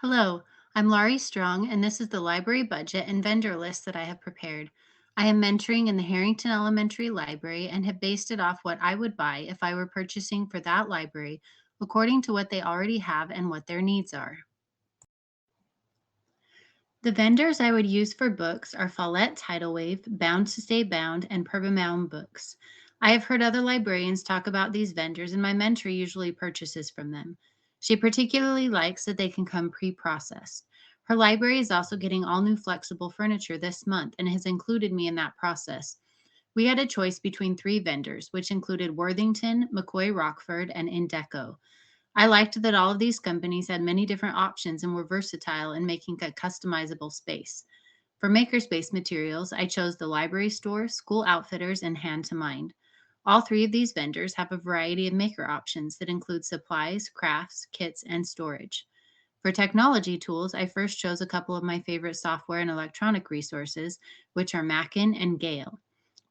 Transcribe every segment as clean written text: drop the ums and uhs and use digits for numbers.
Hello, I'm Laurie Strong, and this is the library budget and vendor list that I have prepared. I am mentoring in the Harrington Elementary Library and have based it off what I would buy if I were purchasing for that library according to what they already have and what their needs are. The vendors I would use for books are Follett Tidal Wave, Bound to Stay Bound, and Pergamum Books. I have heard other librarians talk about these vendors, and my mentor usually purchases from them. She particularly likes that they can come pre processed. Her library is also getting all new flexible furniture this month and has included me in that process. We had a choice between three vendors, which included Worthington, McCoy Rockford, and Indeco. I liked that all of these companies had many different options and were versatile in making a customizable space. For makerspace materials, I chose the library store, school outfitters, and Hand to Mind. All three of these vendors have a variety of maker options that include supplies, crafts, kits, and storage. For technology tools, I first chose a couple of my favorite software and electronic resources, which are Mackin and Gale.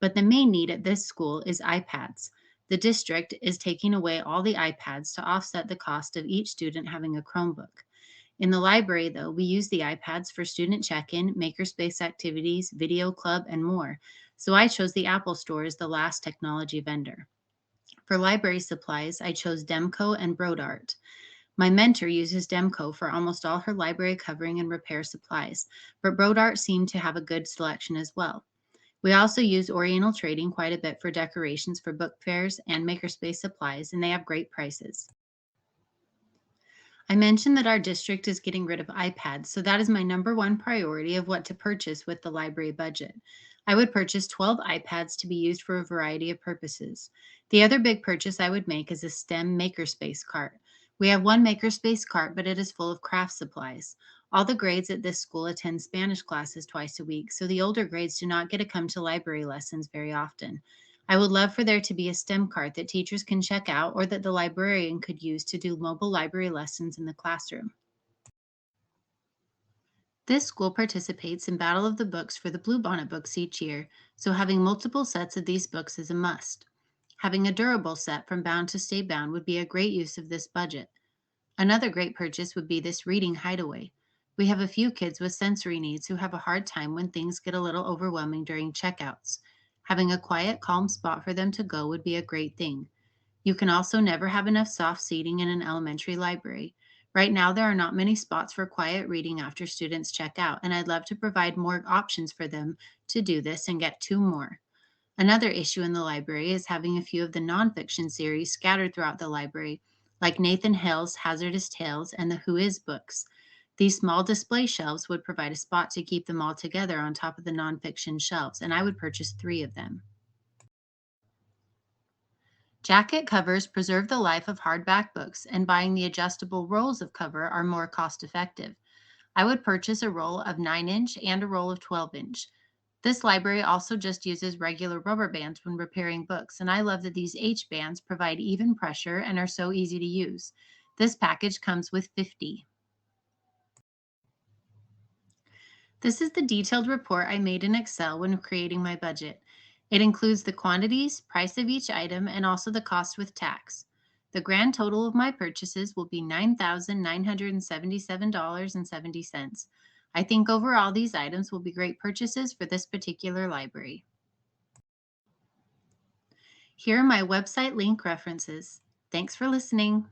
But the main need at this school is iPads. The district is taking away all the iPads to offset the cost of each student having a Chromebook. In the library, though, we use the iPads for student check in, makerspace activities, video club, and more. So I chose the Apple Store as the last technology vendor. For library supplies, I chose Demco and Brodart. My mentor uses Demco for almost all her library covering and repair supplies, but Brodart seemed to have a good selection as well. We also use Oriental Trading quite a bit for decorations for book fairs and makerspace supplies, and they have great prices. I mentioned that our district is getting rid of iPads, so that is my number one priority of what to purchase with the library budget. I would purchase 12 iPads to be used for a variety of purposes. The other big purchase I would make is a STEM makerspace cart. We have one makerspace cart, but it is full of craft supplies. All the grades at this school attend Spanish classes twice a week, so the older grades do not get to come to library lessons very often. I would love for there to be a STEM cart that teachers can check out or that the librarian could use to do mobile library lessons in the classroom. This school participates in Battle of the Books for the Bluebonnet books each year, so having multiple sets of these books is a must. Having a durable set from Bound to Stay Bound would be a great use of this budget. Another great purchase would be this reading hideaway. We have a few kids with sensory needs who have a hard time when things get a little overwhelming during checkouts. Having a quiet, calm spot for them to go would be a great thing. You can also never have enough soft seating in an elementary library. Right now, there are not many spots for quiet reading after students check out, and I'd love to provide more options for them to do this and get two more. Another issue in the library is having a few of the nonfiction series scattered throughout the library, like Nathan Hale's Hazardous Tales and the Who Is books. These small display shelves would provide a spot to keep them all together on top of the nonfiction shelves, and I would purchase three of them. Jacket covers preserve the life of hardback books, and buying the adjustable rolls of cover are more cost effective. I would purchase a roll of 9-inch and a roll of 12-inch. This library also just uses regular rubber bands when repairing books, and I love that these H bands provide even pressure and are so easy to use. This package comes with 50. This is the detailed report I made in Excel when creating my budget. It includes the quantities, price of each item, and also the cost with tax. The grand total of my purchases will be $9,977.70. I think overall these items will be great purchases for this particular library. Here are my website link references. Thanks for listening.